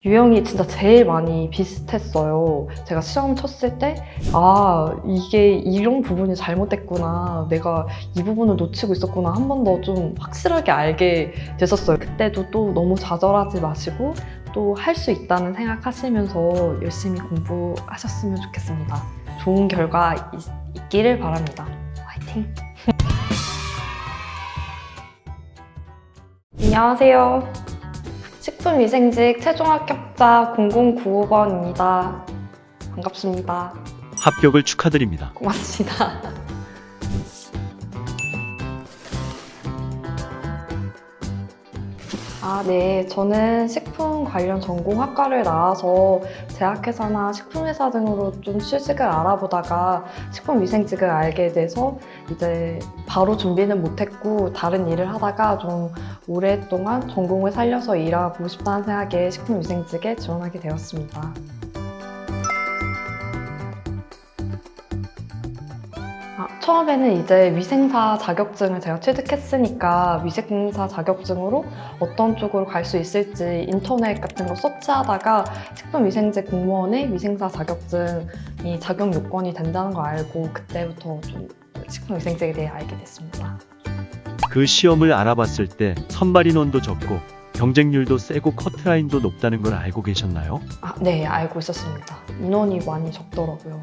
유형이 진짜 제일 많이 비슷했어요. 제가 시험 쳤을 때, 이게 이런 부분이 잘못됐구나. 내가 이 부분을 놓치고 있었구나. 한 번 더 좀 확실하게 알게 됐었어요. 그때도 또 너무 좌절하지 마시고, 또 할 수 있다는 생각하시면서 열심히 공부하셨으면 좋겠습니다. 좋은 결과 있기를 바랍니다. 화이팅! 안녕하세요. 식품위생직 최종 합격자 0095번입니다. 반갑습니다. 합격을 축하드립니다. 고맙습니다. 네. 저는 식품 관련 전공학과를 나와서 제약회사나 식품회사 등으로 좀 취직을 알아보다가 식품위생직을 알게 돼서 이제 바로 준비는 못했고 다른 일을 하다가 좀 오랫동안 전공을 살려서 일하고 싶다는 생각에 식품위생직에 지원하게 되었습니다. 처음에는 이제 위생사 자격증을 제가 취득했으니까 위생사 자격증으로 어떤 쪽으로 갈 수 있을지 인터넷 같은 거 서치하다가 식품위생직 공무원의 위생사 자격증이 자격 요건이 된다는 걸 알고 그때부터 좀 식품위생직에 대해 알게 됐습니다. 그 시험을 알아봤을 때 선발 인원도 적고 경쟁률도 세고 커트라인도 높다는 걸 알고 계셨나요? 네, 알고 있었습니다. 인원이 많이 적더라고요.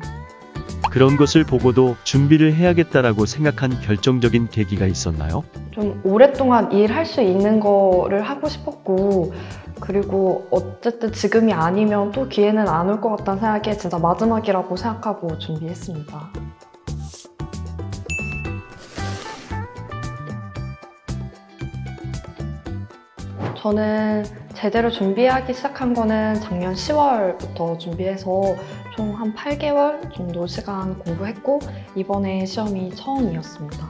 그런 것을 보고도 준비를 해야겠다라고 생각한 결정적인 계기가 있었나요? 좀 오랫동안 일할 수 있는 거를 하고 싶었고 그리고 어쨌든 지금이 아니면 또 기회는 안 올 것 같다는 생각에 진짜 마지막이라고 생각하고 준비했습니다. 저는 제대로 준비하기 시작한 거는 작년 10월부터 준비해서 총 한 8개월 정도 시간 공부했고 이번에 시험이 처음이었습니다.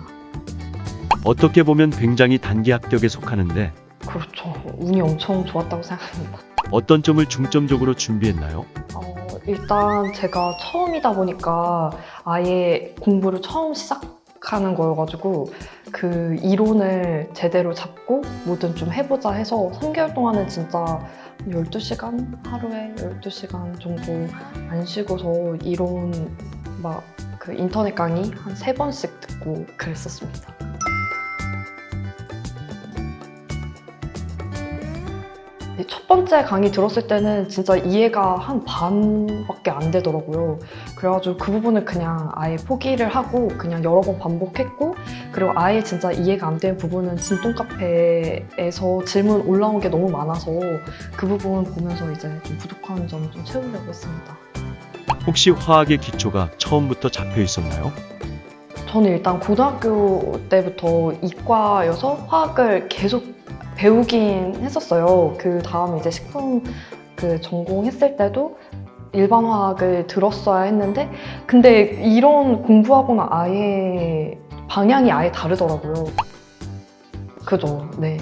어떻게 보면 굉장히 단기 합격에 속하는데 그렇죠. 운이 엄청 좋았다고 생각합니다. 어떤 점을 중점적으로 준비했나요? 일단 제가 처음이다 보니까 아예 공부를 처음 시작하는 거여가지고 그 이론을 제대로 잡고 뭐든 좀 해보자 해서 3개월 동안은 진짜 12시간? 하루에 12시간 정도 안 쉬고서 이론 그 인터넷 강의 한 3번씩 듣고 그랬었습니다. 첫 번째 강의 들었을 때는 진짜 이해가 한 반밖에 안 되더라고요. 그래가지고 그 부분을 그냥 아예 포기를 하고 그냥 여러 번 반복했고 그리고 아예 진짜 이해가 안 되는 부분은 진동 카페에서 질문 올라온 게 너무 많아서 그 부분 보면서 이제 좀 부족한 점을 좀 채우려고 했습니다. 혹시 화학의 기초가 처음부터 잡혀 있었나요? 저는 일단 고등학교 때부터 이과여서 화학을 계속 배우긴 했었어요. 그 다음에 이제 식품 전공했을 때도 일반 화학을 들었어야 했는데 근데 이런 공부하고는 아예 방향이 아예 다르더라고요. 그죠? 네.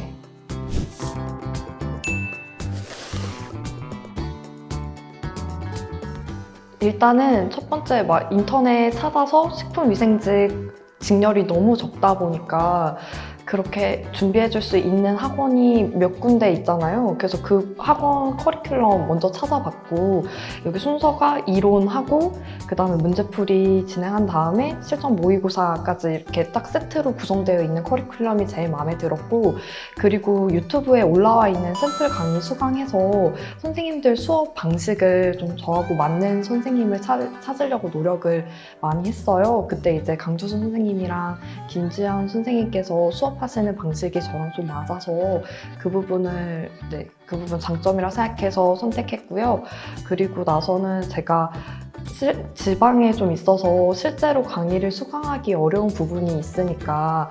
일단은 첫 번째 인터넷 찾아서 식품위생직 직렬이 너무 적다 보니까 그렇게 준비해줄 수 있는 학원이 몇 군데 있잖아요. 그래서 그 학원 커리큘럼 먼저 찾아봤고 여기 순서가 이론하고 그 다음에 문제풀이 진행한 다음에 실전 모의고사까지 이렇게 딱 세트로 구성되어 있는 커리큘럼이 제일 마음에 들었고 그리고 유튜브에 올라와 있는 샘플 강의 수강해서 선생님들 수업 방식을 좀 저하고 맞는 선생님을 찾으려고 노력을 많이 했어요. 그때 이제 강주순 선생님이랑 김지현 선생님께서 수업하시는 방식이 저랑 좀 맞아서 그 부분 장점이라 생각해서 선택했고요. 그리고 나서는 제가 지방에 좀 있어서 실제로 강의를 수강하기 어려운 부분이 있으니까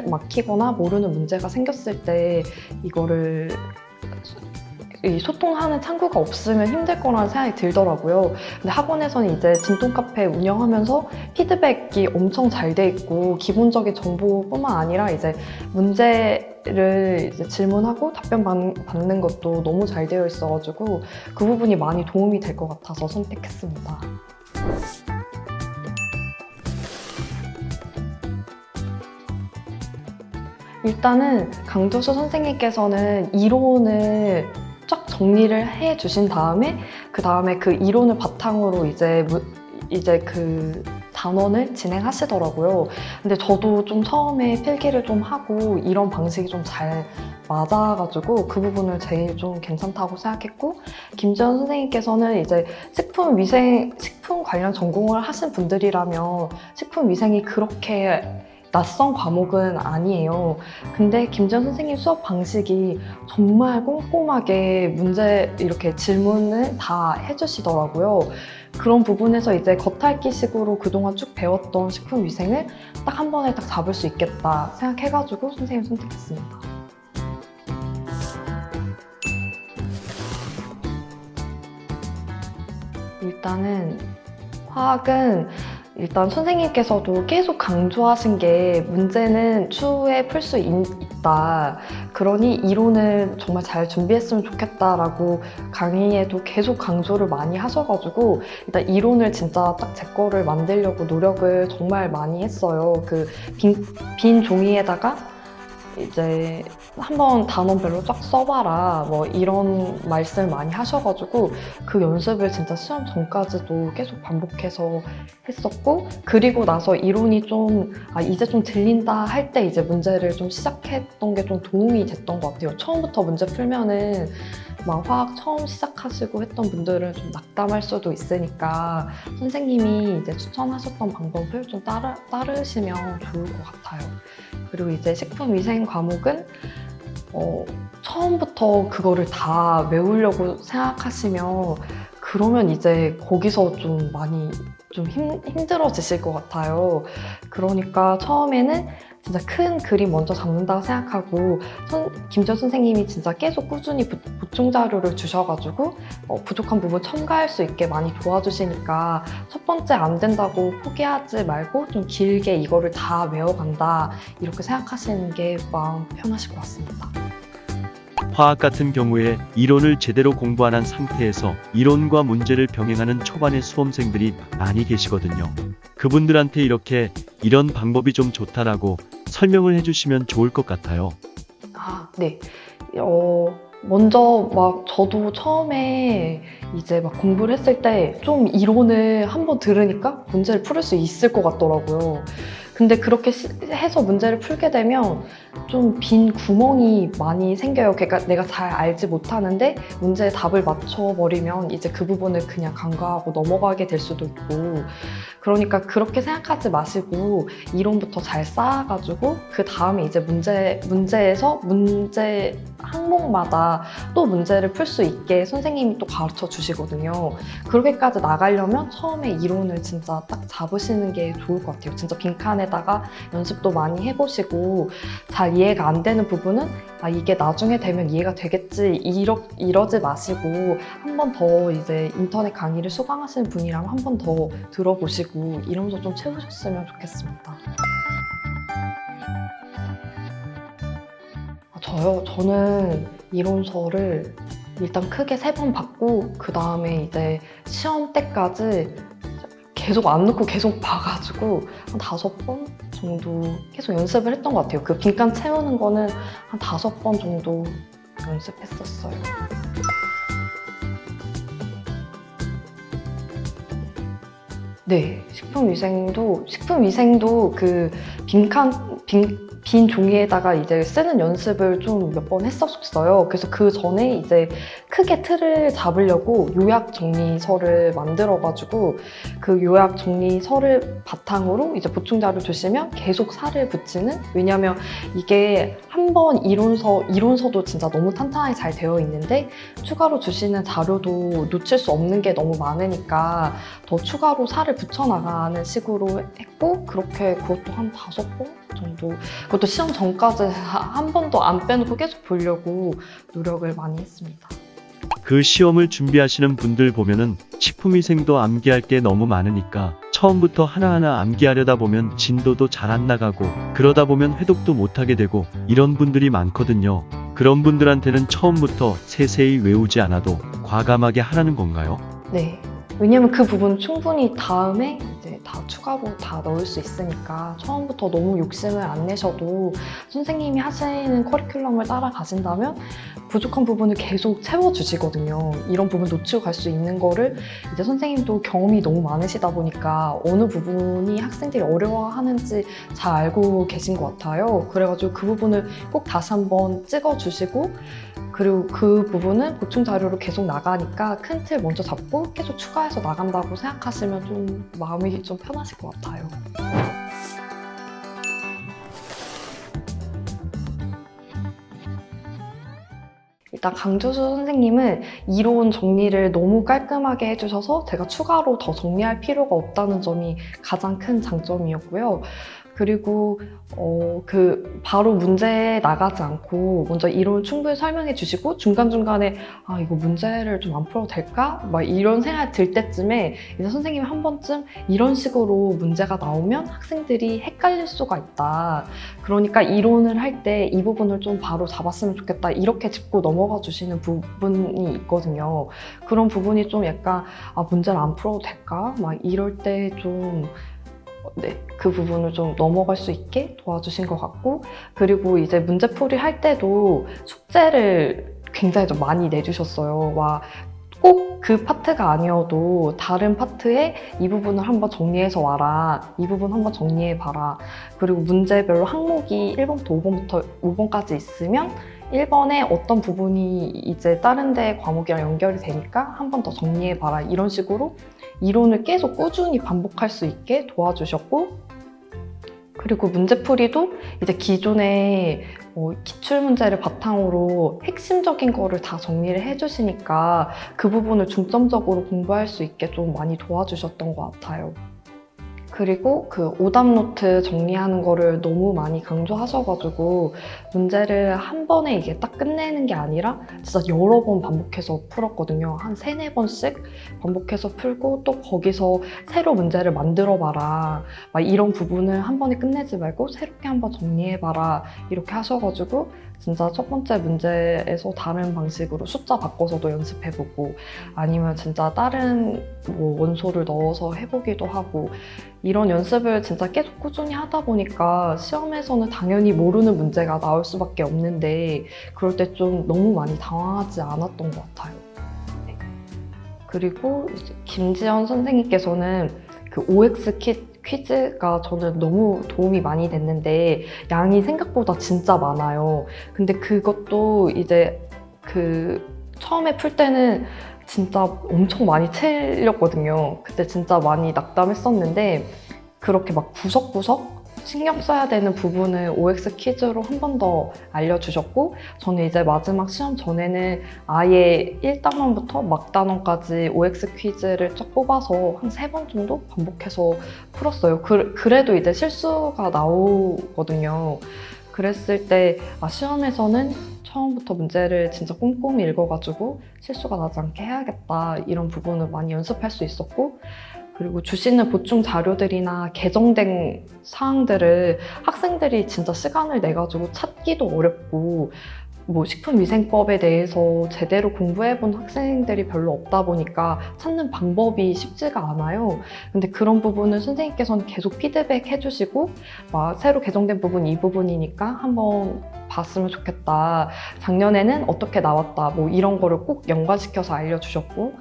막히거나 모르는 문제가 생겼을 때 이거를 소통하는 창구가 없으면 힘들 거라는 생각이 들더라고요. 근데 학원에서는 이제 진동 카페 운영하면서 피드백이 엄청 잘 돼 있고 기본적인 정보뿐만 아니라 이제 문제를 이제 질문하고 답변 받는 것도 너무 잘 되어 있어가지고 그 부분이 많이 도움이 될 것 같아서 선택했습니다. 일단은 강주수 선생님께서는 이론을 쫙 정리를 해 주신 다음에 그 다음에 그 이론을 바탕으로 이제 그 단원을 진행하시더라고요. 근데 저도 좀 처음에 필기를 좀 하고 이런 방식이 좀 잘 맞아가지고 그 부분을 제일 좀 괜찮다고 생각했고, 김지연 선생님께서는 이제 식품 관련 전공을 하신 분들이라면 식품 위생이 그렇게 낯선 과목은 아니에요. 근데 김지연 선생님 수업 방식이 정말 꼼꼼하게 이렇게 질문을 다 해주시더라고요. 그런 부분에서 이제 겉핥기식으로 그동안 쭉 배웠던 식품 위생을 딱 한 번에 딱 잡을 수 있겠다 생각해가지고 선생님 선택했습니다. 일단은 화학은 일단 선생님께서도 계속 강조하신 게 문제는 추후에 풀 수 있다. 그러니 이론을 정말 잘 준비했으면 좋겠다라고 강의에도 계속 강조를 많이 하셔가지고 일단 이론을 진짜 딱 제 거를 만들려고 노력을 정말 많이 했어요. 그 빈 종이에다가 이제 한번 단원별로 쫙 써봐라 뭐 이런 말씀을 많이 하셔가지고 그 연습을 진짜 시험 전까지도 계속 반복해서 했었고, 그리고 나서 이론이 좀 이제 좀 들린다 할 때 이제 문제를 좀 시작했던 게 좀 도움이 됐던 것 같아요. 처음부터 문제 풀면은 막 화학 처음 시작하시고 했던 분들은 좀 낙담할 수도 있으니까 선생님이 이제 추천하셨던 방법을 좀 따르시면 좋을 것 같아요. 그리고 이제 식품위생 과목은 처음부터 그거를 다 외우려고 생각하시면 그러면 이제 거기서 좀 많이 좀 힘들어지실 것 같아요. 그러니까 처음에는 진짜 큰 그림 먼저 잡는다고 생각하고 김지연 선생님이 진짜 계속 꾸준히 보충 자료를 주셔가지고 부족한 부분 첨가할 수 있게 많이 도와주시니까 첫 번째 안 된다고 포기하지 말고 좀 길게 이거를 다 외워간다 이렇게 생각하시는 게 마음 편하실 것 같습니다. 화학 같은 경우에 이론을 제대로 공부 안 한 상태에서 이론과 문제를 병행하는 초반의 수험생들이 많이 계시거든요. 그분들한테 이런 방법이 좀 좋다라고 설명을 해주시면 좋을 것 같아요. 네. 먼저 저도 처음에 이제 공부를 했을 때 좀 이론을 한번 들으니까 문제를 풀을 수 있을 것 같더라고요. 근데 그렇게 해서 문제를 풀게 되면 좀 빈 구멍이 많이 생겨요. 그러니까 내가 잘 알지 못하는데 문제에 답을 맞춰버리면 이제 그 부분을 그냥 간과하고 넘어가게 될 수도 있고, 그러니까 그렇게 생각하지 마시고 이론부터 잘 쌓아가지고 그 다음에 이제 문제에서 문제 항목마다 또 문제를 풀 수 있게 선생님이 또 가르쳐 주시거든요. 그렇게까지 나가려면 처음에 이론을 진짜 딱 잡으시는 게 좋을 것 같아요. 진짜 빈칸에다가 연습도 많이 해보시고 잘 이해가 안 되는 부분은 이게 나중에 되면 이해가 되겠지 이러지 마시고 한 번 더 이제 인터넷 강의를 수강하시는 분이라면 한 번 더 들어보시고 이러면서 좀 채우셨으면 좋겠습니다. 저는 이론서를 일단 크게 3번 받고 그 다음에 이제 시험 때까지 계속 안 넣고 계속 봐가지고 한 5번 정도 계속 연습을 했던 것 같아요. 그 빈칸 채우는 거는 한 5번 정도 연습했었어요. 네, 식품위생도 그 빈 종이에다가 이제 쓰는 연습을 좀 몇 번 했었어요. 그래서 그 전에 이제 크게 틀을 잡으려고 요약 정리서를 만들어가지고 그 요약 정리서를 바탕으로 이제 보충 자료 주시면 계속 살을 붙이는, 왜냐면 이게 한 번 이론서도 진짜 너무 탄탄하게 잘 되어 있는데 추가로 주시는 자료도 놓칠 수 없는 게 너무 많으니까 더 추가로 살을 붙여나가는 식으로 했고, 그것도 한 5번 정도, 그것도 시험 전까지 한 번도 안 빼놓고 계속 보려고 노력을 많이 했습니다. 그 시험을 준비하시는 분들 보면은 식품위생도 암기할 게 너무 많으니까 처음부터 하나하나 암기하려다 보면 진도도 잘 안 나가고 그러다 보면 회독도 못하게 되고 이런 분들이 많거든요. 그런 분들한테는 처음부터 세세히 외우지 않아도 과감하게 하라는 건가요? 네. 왜냐면 그 부분 충분히 다음에 이제 다 추가로 다 넣을 수 있으니까 처음부터 너무 욕심을 안 내셔도 선생님이 하시는 커리큘럼을 따라가신다면 부족한 부분을 계속 채워주시거든요. 이런 부분 놓치고 갈 수 있는 거를 이제 선생님도 경험이 너무 많으시다 보니까 어느 부분이 학생들이 어려워하는지 잘 알고 계신 것 같아요. 그래가지고 그 부분을 꼭 다시 한번 찍어주시고 그리고 그 부분은 보충 자료로 계속 나가니까 큰 틀 먼저 잡고 계속 추가해서 나간다고 생각하시면 좀 마음이 좀 편하실 것 같아요. 일단 강주수 선생님은 이론 정리를 너무 깔끔하게 해주셔서 제가 추가로 더 정리할 필요가 없다는 점이 가장 큰 장점이었고요. 그리고 바로 문제에 나가지 않고 먼저 이론을 충분히 설명해 주시고 중간중간에 이거 문제를 좀 안 풀어도 될까? 막 이런 생각이 들 때쯤에 이제 선생님이 한 번쯤 이런 식으로 문제가 나오면 학생들이 헷갈릴 수가 있다. 그러니까 이론을 할 때 이 부분을 좀 바로 잡았으면 좋겠다. 이렇게 짚고 넘어가 주시는 부분이 있거든요. 그런 부분이 좀 약간 문제를 안 풀어도 될까? 막 이럴 때좀 그 부분을 좀 넘어갈 수 있게 도와주신 것 같고 그리고 이제 문제풀이 할 때도 숙제를 굉장히 좀 많이 내주셨어요. 꼭 그 파트가 아니어도 다른 파트에 이 부분을 한번 정리해서 와라. 이 부분 한번 정리해봐라. 그리고 문제별로 항목이 1번부터 5번까지 있으면 1번에 어떤 부분이 이제 다른 데 과목이랑 연결이 되니까 한 번 더 정리해봐라. 이런 식으로 이론을 계속 꾸준히 반복할 수 있게 도와주셨고 그리고 문제풀이도 이제 기존의 기출문제를 바탕으로 핵심적인 거를 다 정리를 해주시니까 그 부분을 중점적으로 공부할 수 있게 좀 많이 도와주셨던 것 같아요. 그리고 그 오답 노트 정리하는 거를 너무 많이 강조하셔가지고 문제를 한 번에 이게 딱 끝내는 게 아니라 진짜 여러 번 반복해서 풀었거든요. 한 3-4번씩 반복해서 풀고 또 거기서 새로 문제를 만들어봐라. 막 이런 부분을 한 번에 끝내지 말고 새롭게 한번 정리해봐라. 이렇게 하셔가지고 진짜 첫 번째 문제에서 다른 방식으로 숫자 바꿔서도 연습해보고 아니면 진짜 다른 원소를 넣어서 해보기도 하고 이런 연습을 진짜 계속 꾸준히 하다 보니까 시험에서는 당연히 모르는 문제가 나올 수밖에 없는데 그럴 때 좀 너무 많이 당황하지 않았던 것 같아요. 네. 그리고 이제 김지연 선생님께서는 그 OX 퀴즈가 저는 너무 도움이 많이 됐는데 양이 생각보다 진짜 많아요. 근데 그것도 이제 처음에 풀 때는 진짜 엄청 많이 틀렸거든요. 그때 진짜 많이 낙담했었는데 그렇게 막 구석구석 신경 써야 되는 부분을 OX 퀴즈로 한 번 더 알려주셨고 저는 이제 마지막 시험 전에는 아예 1단원부터 막단원까지 OX 퀴즈를 쫙 뽑아서 한 3번 정도 반복해서 풀었어요. 그래도 이제 실수가 나오거든요. 그랬을 때 시험에서는 처음부터 문제를 진짜 꼼꼼히 읽어가지고 실수가 나지 않게 해야겠다 이런 부분을 많이 연습할 수 있었고 그리고 주시는 보충 자료들이나 개정된 사항들을 학생들이 진짜 시간을 내가지고 찾기도 어렵고 식품위생법에 대해서 제대로 공부해본 학생들이 별로 없다 보니까 찾는 방법이 쉽지가 않아요. 근데 그런 부분은 선생님께서는 계속 피드백 해주시고 새로 개정된 부분이 이 부분이니까 한번 봤으면 좋겠다. 작년에는 어떻게 나왔다. 이런 거를 꼭 연관시켜서 알려주셨고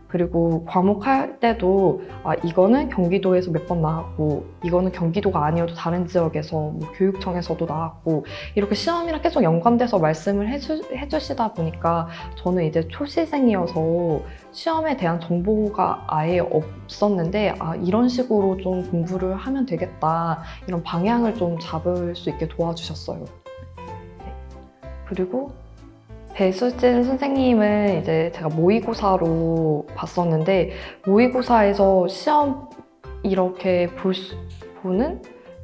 그리고 과목 할 때도 이거는 경기도에서 몇 번 나왔고 이거는 경기도가 아니어도 다른 지역에서 교육청에서도 나왔고 이렇게 시험이랑 계속 연관돼서 말씀을 해주시다 보니까 저는 이제 초시생이어서 시험에 대한 정보가 아예 없었는데 이런 식으로 좀 공부를 하면 되겠다 이런 방향을 좀 잡을 수 있게 도와주셨어요. 네. 그리고 배수진 선생님은 이제 제가 모의고사로 봤었는데 모의고사에서 시험 이렇게 보는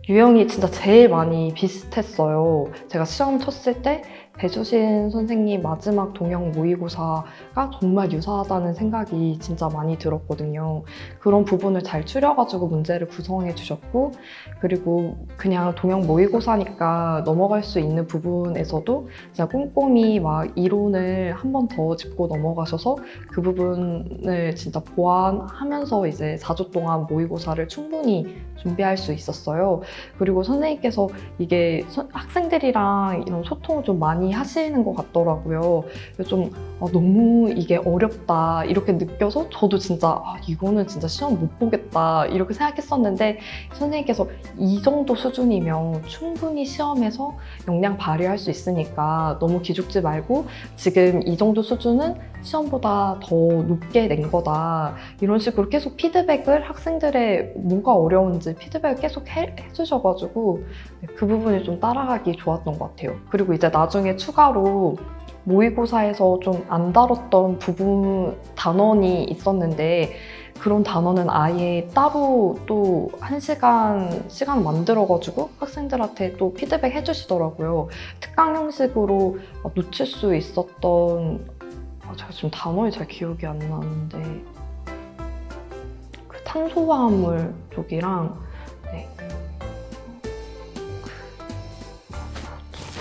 유형이 진짜 제일 많이 비슷했어요. 제가 시험 쳤을 때 배수신 선생님 마지막 동영 모의고사가 정말 유사하다는 생각이 진짜 많이 들었거든요. 그런 부분을 잘 추려가지고 문제를 구성해 주셨고, 그리고 그냥 동영 모의고사니까 넘어갈 수 있는 부분에서도 진짜 꼼꼼히 막 이론을 한 번 더 짚고 넘어가셔서 그 부분을 진짜 보완하면서 이제 4주 동안 모의고사를 충분히 준비할 수 있었어요. 그리고 선생님께서 이게 학생들이랑 이런 소통을 좀 많이 하시는 것 같더라고요. 좀 너무 이게 어렵다 이렇게 느껴서 저도 진짜 이거는 진짜 시험 못 보겠다 이렇게 생각했었는데, 선생님께서 이 정도 수준이면 충분히 시험에서 역량 발휘할 수 있으니까 너무 기죽지 말고 지금 이 정도 수준은 시험보다 더 높게 낸 거다, 이런 식으로 계속 피드백을, 학생들의 뭐가 어려운지 피드백을 계속 해주셔가지고 그 부분이 좀 따라가기 좋았던 것 같아요. 그리고 이제 나중에 추가로 모의고사에서 좀 안 다뤘던 부분 단원이 있었는데, 그런 단어는 아예 따로 또 1시간 만들어가지고 학생들한테 또 피드백 해주시더라고요. 특강 형식으로 놓칠 수 있었던, 제가 지금 단어이 잘 기억이 안 나는데, 그 탄소화합물 쪽이랑, 네.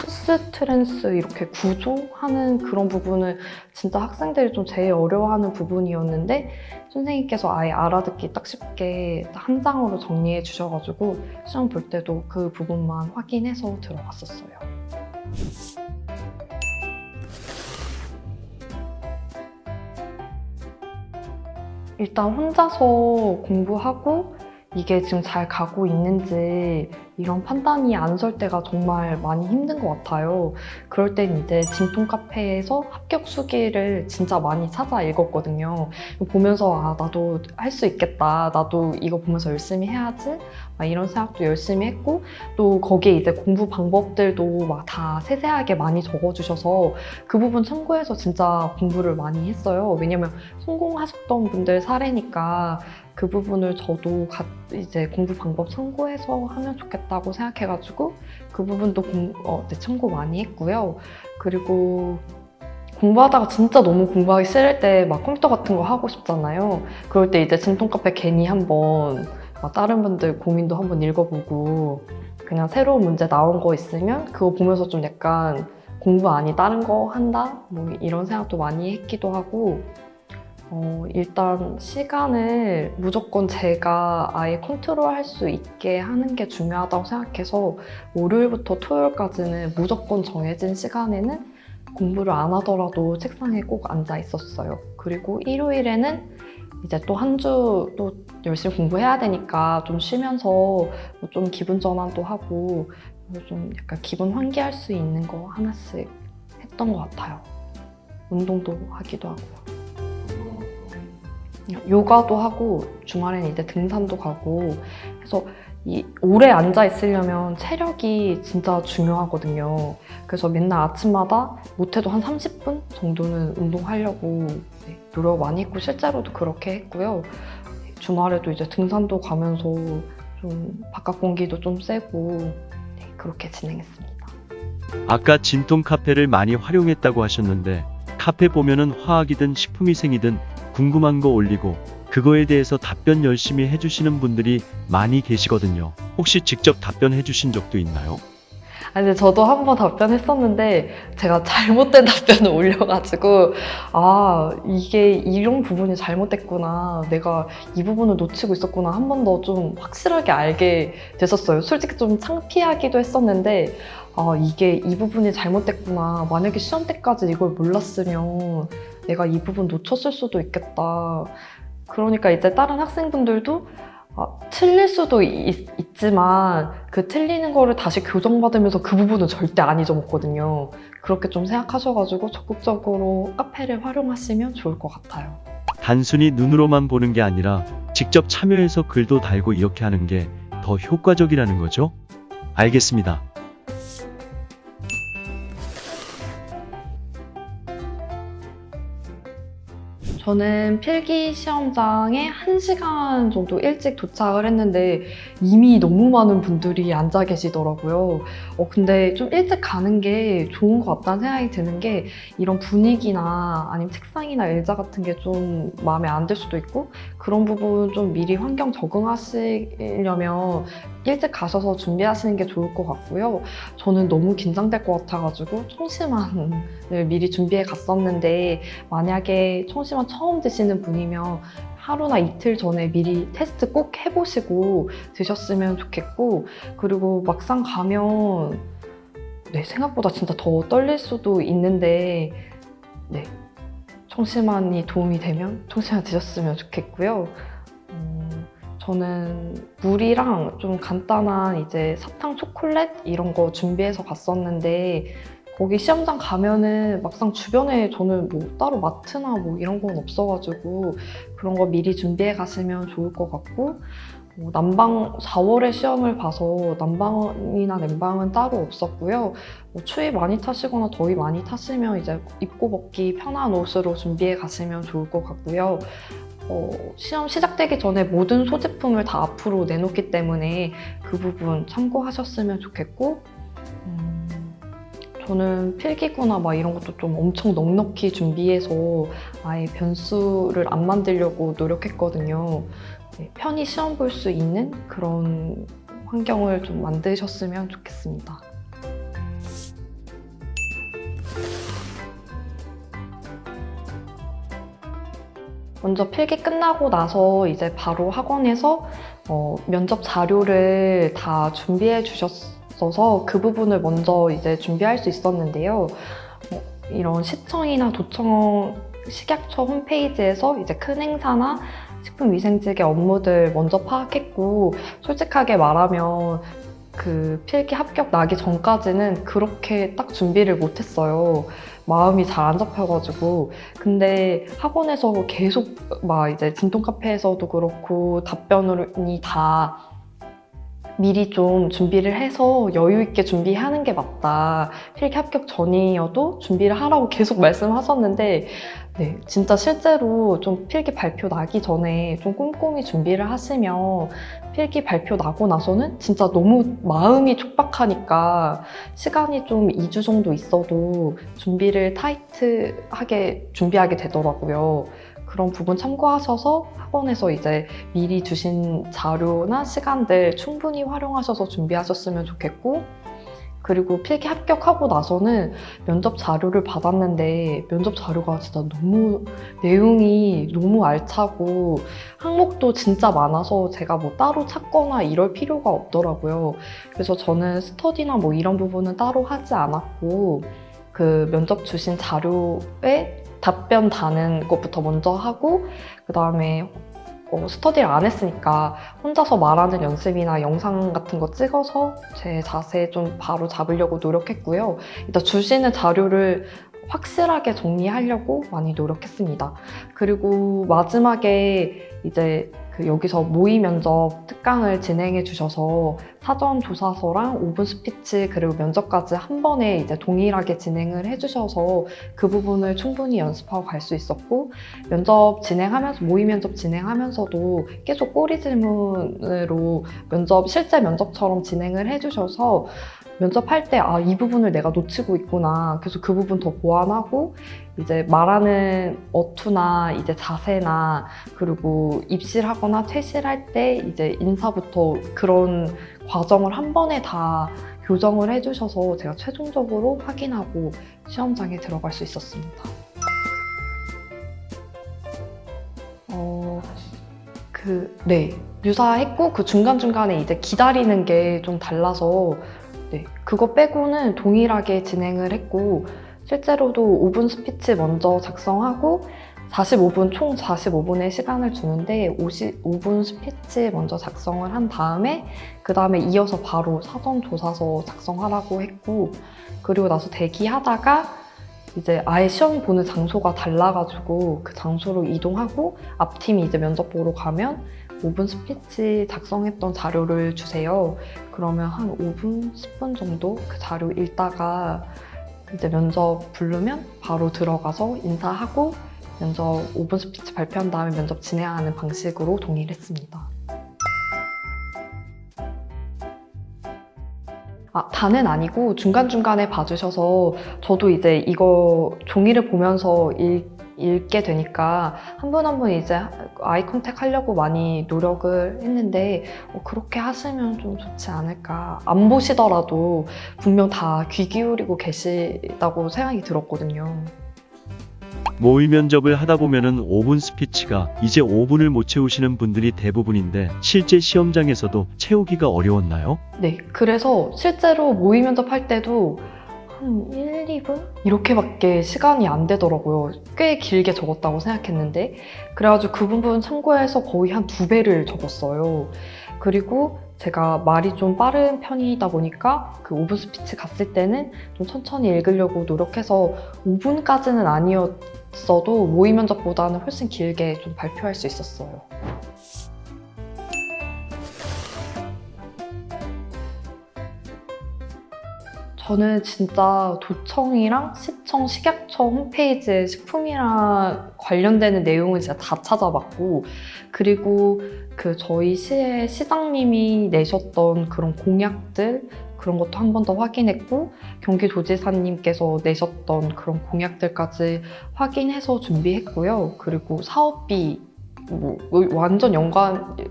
스트랜스 이렇게 구조하는 그런 부분을 진짜 학생들이 좀 제일 어려워하는 부분이었는데, 선생님께서 아예 알아듣기 딱 쉽게 한 장으로 정리해 주셔가지고 시험 볼 때도 그 부분만 확인해서 들어갔었어요. 일단 혼자서 공부하고 이게 지금 잘 가고 있는지 이런 판단이 안 설 때가 정말 많이 힘든 것 같아요. 그럴 땐 이제 진통 카페에서 합격 수기를 진짜 많이 찾아 읽었거든요. 보면서 나도 할 수 있겠다, 나도 이거 보면서 열심히 해야지, 막 이런 생각도 열심히 했고, 또 거기에 이제 공부 방법들도 막 다 세세하게 많이 적어주셔서 그 부분 참고해서 진짜 공부를 많이 했어요. 왜냐면 성공하셨던 분들 사례니까 그 부분을 저도 이제 공부 방법 참고해서 하면 좋겠다고 생각해가지고 그 부분도 참고 많이 했고요. 그리고 공부하다가 진짜 너무 공부하기 싫을 때 막 컴퓨터 같은 거 하고 싶잖아요. 그럴 때 이제 진통 카페 괜히 한번 다른 분들 고민도 한번 읽어보고, 그냥 새로운 문제 나온 거 있으면 그거 보면서 좀 약간 공부 아니 다른 거 한다? 뭐 이런 생각도 많이 했기도 하고, 일단 시간을 무조건 제가 아예 컨트롤할 수 있게 하는 게 중요하다고 생각해서 월요일부터 토요일까지는 무조건 정해진 시간에는 공부를 안 하더라도 책상에 꼭 앉아 있었어요. 그리고 일요일에는 이제 또 한 주 또 열심히 공부해야 되니까 좀 쉬면서 좀 기분 전환도 하고 좀 약간 기분 환기할 수 있는 거 하나씩 했던 것 같아요. 운동도 하기도 하고요. 요가도 하고 주말에는 이제 등산도 가고 해서 오래 앉아 있으려면 체력이 진짜 중요하거든요. 그래서 맨날 아침마다 못해도 한 30분 정도는 운동하려고 노력 많이 했고 실제로도 그렇게 했고요. 주말에도 이제 등산도 가면서 좀 바깥 공기도 좀 쐬고 그렇게 진행했습니다. 아까 진통 카페를 많이 활용했다고 하셨는데, 카페 보면은 화학이든 식품위생이든 궁금한 거 올리고 그거에 대해서 답변 열심히 해주시는 분들이 많이 계시거든요. 혹시 직접 답변해 주신 적도 있나요? 근데 저도 한번 답변했었는데 제가 잘못된 답변을 올려가지고 이게 이런 부분이 잘못됐구나, 내가 이 부분을 놓치고 있었구나 한 번 더 좀 확실하게 알게 됐었어요. 솔직히 좀 창피하기도 했었는데 이게 이 부분이 잘못됐구나, 만약에 시험 때까지 이걸 몰랐으면 내가 이 부분 놓쳤을 수도 있겠다. 그러니까 이제 다른 학생분들도 틀릴 수도 있지만 그 틀리는 거를 다시 교정받으면서 그 부분은 절대 안 잊어먹거든요. 그렇게 좀 생각하셔가지고 적극적으로 카페를 활용하시면 좋을 것 같아요. 단순히 눈으로만 보는 게 아니라 직접 참여해서 글도 달고 이렇게 하는 게 더 효과적이라는 거죠? 알겠습니다. 저는 필기 시험장에 1시간 정도 일찍 도착을 했는데 이미 너무 많은 분들이 앉아 계시더라고요. 근데 좀 일찍 가는 게 좋은 것 같다는 생각이 드는 게 이런 분위기나 아니면 책상이나 의자 같은 게 좀 마음에 안 들 수도 있고 그런 부분 좀 미리 환경 적응하시려면 일찍 가셔서 준비하시는 게 좋을 것 같고요. 저는 너무 긴장될 것 같아가지고 청심환을 미리 준비해 갔었는데 만약에 청심환 처음 드시는 분이면 하루나 이틀 전에 미리 테스트 꼭 해보시고 드셨으면 좋겠고 그리고 막상 가면 생각보다 진짜 더 떨릴 수도 있는데 청심환이 도움이 되면 청심환 드셨으면 좋겠고요. 저는 물이랑 좀 간단한 이제 사탕 초콜릿 이런 거 준비해서 갔었는데 거기 시험장 가면은 막상 주변에 저는 뭐 따로 마트나 뭐 이런 건 없어가지고 그런 거 미리 준비해 가시면 좋을 것 같고 난방 4월에 시험을 봐서 난방이나 냉방은 따로 없었고요. 추위 많이 타시거나 더위 많이 타시면 이제 입고 벗기 편한 옷으로 준비해 가시면 좋을 것 같고요. 시험 시작되기 전에 모든 소지품을 다 앞으로 내놓기 때문에 그 부분 참고하셨으면 좋겠고 저는 필기구나 막 이런 것도 좀 엄청 넉넉히 준비해서 아예 변수를 안 만들려고 노력했거든요. 편히 시험 볼 수 있는 그런 환경을 좀 만드셨으면 좋겠습니다. 먼저 필기 끝나고 나서 이제 바로 학원에서 면접 자료를 다 준비해 주셨어서 그 부분을 먼저 이제 준비할 수 있었는데요. 이런 시청이나 도청 식약처 홈페이지에서 이제 큰 행사나 식품위생직의 업무들 먼저 파악했고 솔직하게 말하면 그 필기 합격 나기 전까지는 그렇게 딱 준비를 못했어요. 마음이 잘 안 잡혀가지고. 근데 학원에서 계속 막 이제 진통 카페에서도 그렇고 답변이 다 미리 좀 준비를 해서 여유 있게 준비하는 게 맞다. 필기 합격 전이어도 준비를 하라고 계속 말씀하셨는데 진짜 실제로 좀 필기 발표 나기 전에 좀 꼼꼼히 준비를 하시면 필기 발표 나고 나서는 진짜 너무 마음이 촉박하니까 시간이 좀 2주 정도 있어도 준비를 타이트하게 준비하게 되더라고요. 그런 부분 참고하셔서 학원에서 이제 미리 주신 자료나 시간들 충분히 활용하셔서 준비하셨으면 좋겠고 그리고 필기 합격하고 나서는 면접 자료를 받았는데 면접 자료가 진짜 너무 내용이 너무 알차고 항목도 진짜 많아서 제가 뭐 따로 찾거나 이럴 필요가 없더라고요. 그래서 저는 스터디나 뭐 이런 부분은 따로 하지 않았고 그 면접 주신 자료에 답변 다는 것부터 먼저 하고 그 다음에 스터디를 안 했으니까 혼자서 말하는 연습이나 영상 같은 거 찍어서 제 자세 좀 바로 잡으려고 노력했고요. 일단 주시는 자료를 확실하게 정리하려고 많이 노력했습니다. 그리고 마지막에 이제 여기서 모의 면접 특강을 진행해 주셔서 사전 조사서랑 5분 스피치 그리고 면접까지 한 번에 이제 동일하게 진행을 해 주셔서 그 부분을 충분히 연습하고 갈 수 있었고 면접 진행하면서 모의 면접 진행하면서도 계속 꼬리 질문으로 실제 면접처럼 진행을 해 주셔서 면접할 때 이 부분을 내가 놓치고 있구나. 그래서 그 부분 더 보완하고 이제 말하는 어투나 이제 자세나 그리고 입실하거나 퇴실할 때 이제 인사부터 그런 과정을 한 번에 다 교정을 해주셔서 제가 최종적으로 확인하고 시험장에 들어갈 수 있었습니다. 유사했고 그 중간중간에 이제 기다리는 게 좀 달라서 그거 빼고는 동일하게 진행을 했고 실제로도 5분 스피치 먼저 작성하고 45분, 총 45분의 시간을 주는데 5분 스피치 먼저 작성을 한 다음에 그 다음에 이어서 바로 사전 조사서 작성하라고 했고 그리고 나서 대기하다가 이제 아예 시험 보는 장소가 달라가지고 그 장소로 이동하고 앞팀이 이제 면접 보러 가면 5분 스피치 작성했던 자료를 주세요. 그러면 한 5분, 10분 정도 그 자료 읽다가 이제 면접 부르면 바로 들어가서 인사하고 면접 5분 스피치 발표한 다음에 면접 진행하는 방식으로 동의를 했습니다. 다는 아니고 중간중간에 봐주셔서 저도 이제 이거 종이를 보면서 읽게 되니까 한 분 한 분 이제 아이 컨택 하려고 많이 노력을 했는데 그렇게 하시면 좀 좋지 않을까. 안 보시더라도 분명 다 귀 기울이고 계시다고 생각이 들었거든요. 모의 면접을 하다 보면은 5분 스피치가 이제 5분을 못 채우시는 분들이 대부분인데 실제 시험장에서도 채우기가 어려웠나요? 네, 그래서 실제로 모의 면접할 때도 한 1, 2분? 이렇게밖에 시간이 안 되더라고요. 꽤 길게 적었다고 생각했는데. 그래가지고 그 부분 참고해서 거의 한 2배를 적었어요. 그리고 제가 말이 좀 빠른 편이다 보니까 그 5분 스피치 갔을 때는 좀 천천히 읽으려고 노력해서 5분까지는 아니었어도 모의 면접보다는 훨씬 길게 좀 발표할 수 있었어요. 저는 진짜 도청이랑 시청, 식약처 홈페이지에 식품이랑 관련되는 내용을 진짜 다 찾아봤고, 그리고 그 저희 시의 시장님이 내셨던 그런 공약들, 그런 것도 한 번 더 확인했고, 경기도지사님께서 내셨던 그런 공약들까지 확인해서 준비했고요. 그리고 사업비, 완전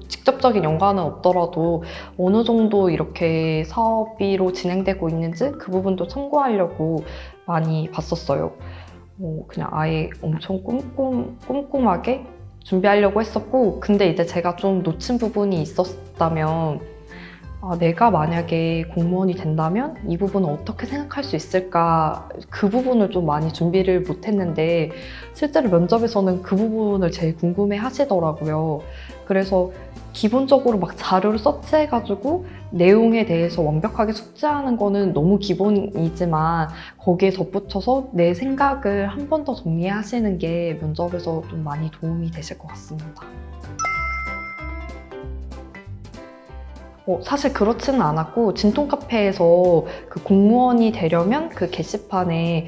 직접적인 연관은 없더라도 어느 정도 이렇게 사업비로 진행되고 있는지 그 부분도 참고하려고 많이 봤었어요. 그냥 아예 엄청 꼼꼼하게 준비하려고 했었고, 근데 이제 제가 좀 놓친 부분이 있었다면, 내가 만약에 공무원이 된다면 이 부분을 어떻게 생각할 수 있을까, 그 부분을 좀 많이 준비를 못했는데 실제로 면접에서는 그 부분을 제일 궁금해 하시더라고요. 그래서 기본적으로 막 자료를 서치해가지고 내용에 대해서 완벽하게 숙지하는 거는 너무 기본이지만 거기에 덧붙여서 내 생각을 한 번 더 정리하시는 게 면접에서 좀 많이 도움이 되실 것 같습니다. 사실 그렇지는 않았고, 진통카페에서 그 공무원이 되려면 그 게시판에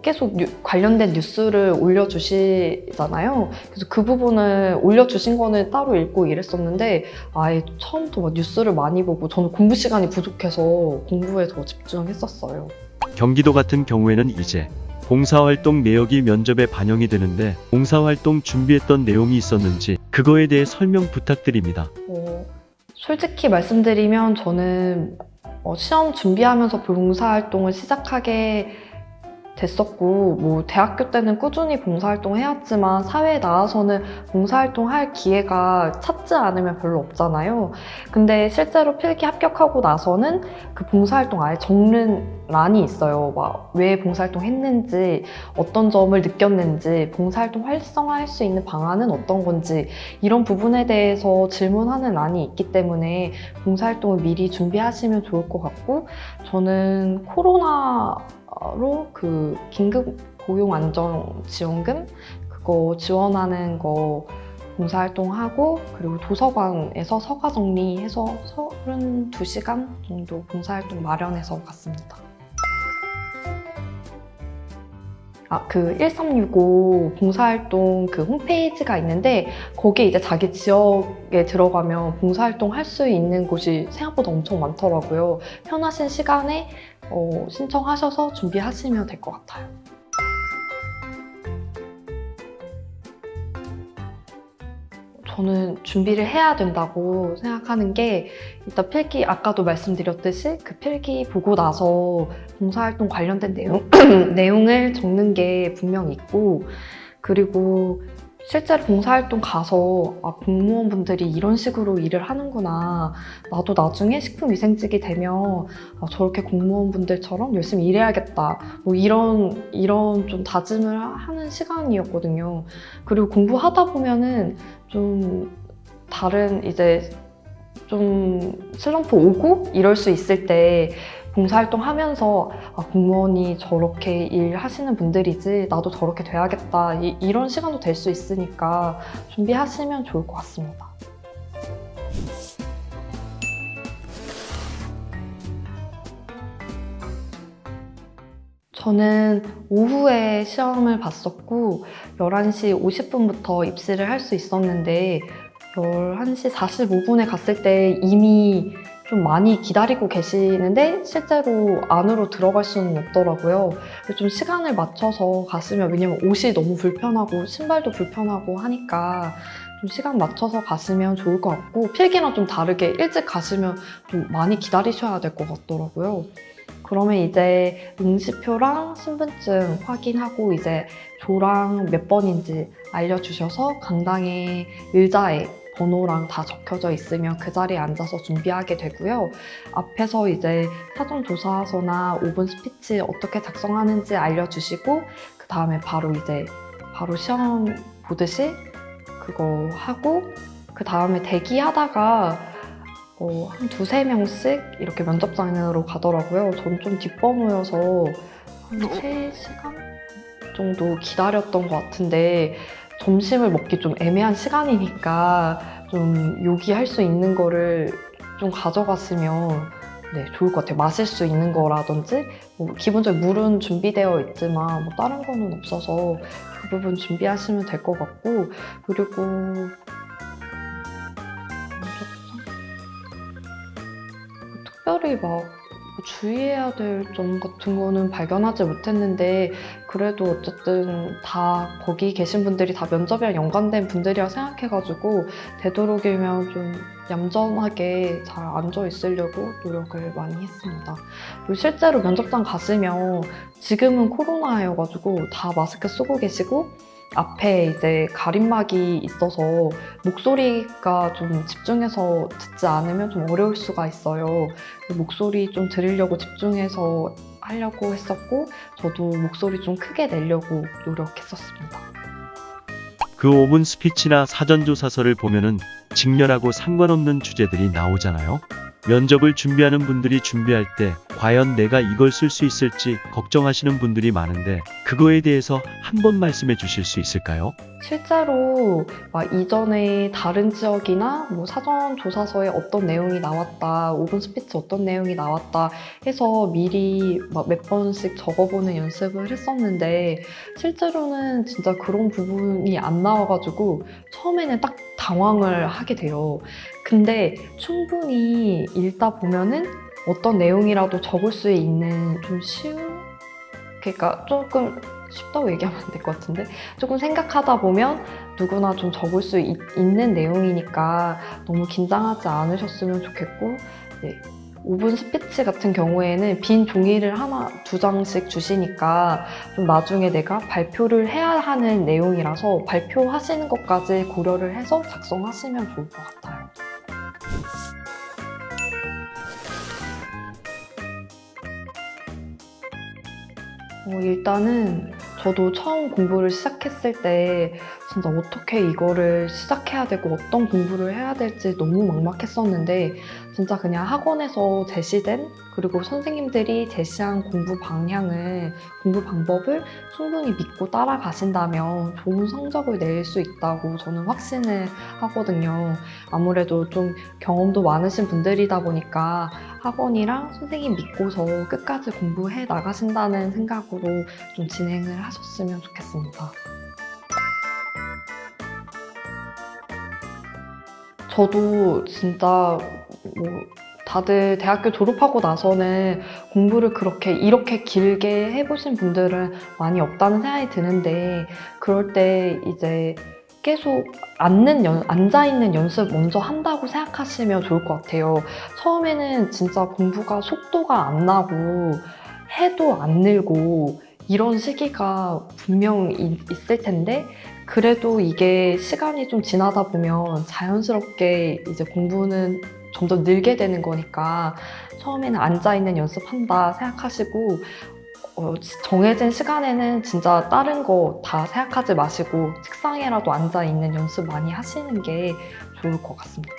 계속 관련된 뉴스를 올려주시잖아요. 그래서 그 부분을 올려주신 거는 따로 읽고 이랬었는데, 아예 처음부터 막 뉴스를 많이 보고 저는 공부 시간이 부족해서 공부에 더 집중했었어요. 경기도 같은 경우에는 이제 봉사활동 내역이 면접에 반영이 되는데 봉사활동 준비했던 내용이 있었는지 그거에 대해 설명 부탁드립니다. 솔직히 말씀드리면 저는 시험 준비하면서 봉사활동을 시작하게 됐었고, 대학교 때는 꾸준히 봉사활동 해왔지만 사회에 나와서는 봉사활동 할 기회가 찾지 않으면 별로 없잖아요. 근데 실제로 필기 합격하고 나서는 그 봉사활동 아예 적는 란이 있어요. 왜 봉사활동 했는지, 어떤 점을 느꼈는지, 봉사활동 활성화할 수 있는 방안은 어떤 건지, 이런 부분에 대해서 질문하는 란이 있기 때문에 봉사활동을 미리 준비하시면 좋을 것 같고, 저는 코로나로 그 긴급 고용 안정 지원금 그거 지원하는 거 봉사활동하고, 그리고 도서관에서 서가 정리해서 32시간 정도 봉사활동 마련해서 갔습니다. 그 1365 봉사활동 그 홈페이지가 있는데 거기에 이제 자기 지역에 들어가면 봉사활동 할 수 있는 곳이 생각보다 엄청 많더라고요. 편하신 시간에 신청하셔서 준비하시면 될 것 같아요. 저는 준비를 해야 된다고 생각하는 게, 일단 필기, 아까도 말씀드렸듯이 그 필기 보고 나서 봉사활동 관련된 내용을 적는 게 분명히 있고, 그리고 실제로 봉사활동 가서 공무원분들이 이런 식으로 일을 하는구나, 나도 나중에 식품위생직이 되면 저렇게 공무원분들처럼 열심히 일해야겠다, 이런 좀 다짐을 하는 시간이었거든요. 그리고 공부하다 보면은 좀 다른 이제 좀 슬럼프 오고 이럴 수 있을 때 봉사활동 하면서 공무원이 저렇게 일하시는 분들이지, 나도 저렇게 돼야겠다, 이런 시간도 될 수 있으니까 준비하시면 좋을 것 같습니다. 저는 오후에 시험을 봤었고 11시 50분부터 입시를 할 수 있었는데 11시 45분에 갔을 때 이미 좀 많이 기다리고 계시는데 실제로 안으로 들어갈 수는 없더라고요. 좀 시간을 맞춰서 갔으면, 왜냐면 옷이 너무 불편하고 신발도 불편하고 하니까 좀 시간 맞춰서 갔으면 좋을 것 같고, 필기랑 좀 다르게 일찍 가시면 좀 많이 기다리셔야 될 것 같더라고요. 그러면 이제 응시표랑 신분증 확인하고 이제 조랑 몇 번인지 알려주셔서 강당의 의자에 번호랑 다 적혀져 있으면 그 자리에 앉아서 준비하게 되고요. 앞에서 이제 사전조사서나 5분 스피치 어떻게 작성하는지 알려주시고, 그 다음에 바로 시험 보듯이 그거 하고, 그 다음에 대기하다가 한 두세 명씩 이렇게 면접장으로 가더라고요. 전 좀 뒷번호여서 한 3시간 정도 기다렸던 것 같은데, 점심을 먹기 좀 애매한 시간이니까 좀 요기할 수 있는 거를 좀 가져갔으면 좋을 것 같아요. 마실 수 있는 거라든지, 뭐 기본적인 물은 준비되어 있지만 뭐 다른 거는 없어서 그 부분 준비하시면 될 것 같고, 그리고 특별히 막 주의해야 될 점 같은 거는 발견하지 못했는데, 그래도 어쨌든 다 거기 계신 분들이 다 면접이랑 연관된 분들이라 생각해가지고 되도록이면 좀 얌전하게 잘 앉아 있으려고 노력을 많이 했습니다. 그리고 실제로 면접장 갔으면, 지금은 코로나여가지고 다 마스크 쓰고 계시고 앞에 이제 가림막이 있어서 목소리가 좀 집중해서 듣지 않으면 좀 어려울 수가 있어요. 목소리 좀 들으려고 집중해서 하려고 했었고, 저도 목소리 좀 크게 내려고 노력했었습니다. 그 5분 스피치나 사전조사서를 보면은 직렬하고 상관없는 주제들이 나오잖아요. 면접을 준비하는 분들이 준비할 때 과연 내가 이걸 쓸 수 있을지 걱정하시는 분들이 많은데, 그거에 대해서 한번 말씀해 주실 수 있을까요? 실제로 막 이전에 다른 지역이나 뭐 사전조사서에 어떤 내용이 나왔다, 5분 스피치 어떤 내용이 나왔다 해서 미리 막 몇 번씩 적어보는 연습을 했었는데, 실제로는 진짜 그런 부분이 안 나와가지고 처음에는 딱 당황을 하게 돼요. 근데 충분히 읽다 보면은 어떤 내용이라도 적을 수 있는 좀 그러니까 조금 쉽다고 얘기하면 안 될 것 같은데, 조금 생각하다 보면 누구나 좀 적을 수 있는 내용이니까 너무 긴장하지 않으셨으면 좋겠고, 5분 스피치 같은 경우에는 빈 종이를 하나, 두 장씩 주시니까 좀 나중에 내가 발표를 해야 하는 내용이라서 발표하시는 것까지 고려를 해서 작성하시면 좋을 것 같아요. 일단은 저도 처음 공부를 시작했을 때 진짜 어떻게 이거를 시작해야 되고 어떤 공부를 해야 될지 너무 막막했었는데, 진짜 그냥 학원에서 제시된, 그리고 선생님들이 제시한 공부 방향을, 공부 방법을 충분히 믿고 따라가신다면 좋은 성적을 낼 수 있다고 저는 확신을 하거든요. 아무래도 좀 경험도 많으신 분들이다 보니까 학원이랑 선생님 믿고서 끝까지 공부해 나가신다는 생각으로 좀 진행을 하셨으면 좋겠습니다. 저도 진짜 다들 대학교 졸업하고 나서는 공부를 이렇게 길게 해보신 분들은 많이 없다는 생각이 드는데, 그럴 때 이제 계속 앉아있는 연습 먼저 한다고 생각하시면 좋을 것 같아요. 처음에는 진짜 공부가 속도가 안 나고 해도 안 늘고 이런 시기가 분명 있을 텐데, 그래도 이게 시간이 좀 지나다 보면 자연스럽게 이제 공부는 점점 늘게 되는 거니까 처음에는 앉아있는 연습한다 생각하시고, 정해진 시간에는 진짜 다른 거 다 생각하지 마시고 책상에라도 앉아있는 연습 많이 하시는 게 좋을 것 같습니다.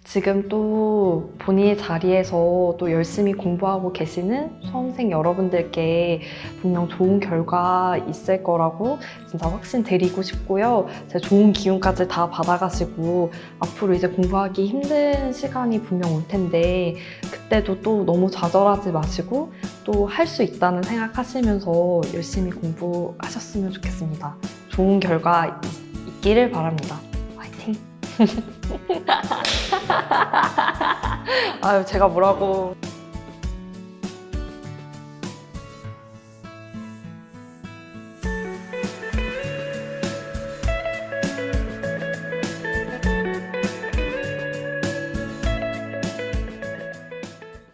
지금 또 본인의 자리에서 또 열심히 공부하고 계시는 수험생 여러분들께 분명 좋은 결과 있을 거라고 진짜 확신드리고 싶고요. 제 좋은 기운까지 다 받아가시고 앞으로 이제 공부하기 힘든 시간이 분명 올 텐데 그때도 또 너무 좌절하지 마시고 또 할 수 있다는 생각하시면서 열심히 공부하셨으면 좋겠습니다. 좋은 결과 있기를 바랍니다. 화이팅! 아유, 제가 뭐라고.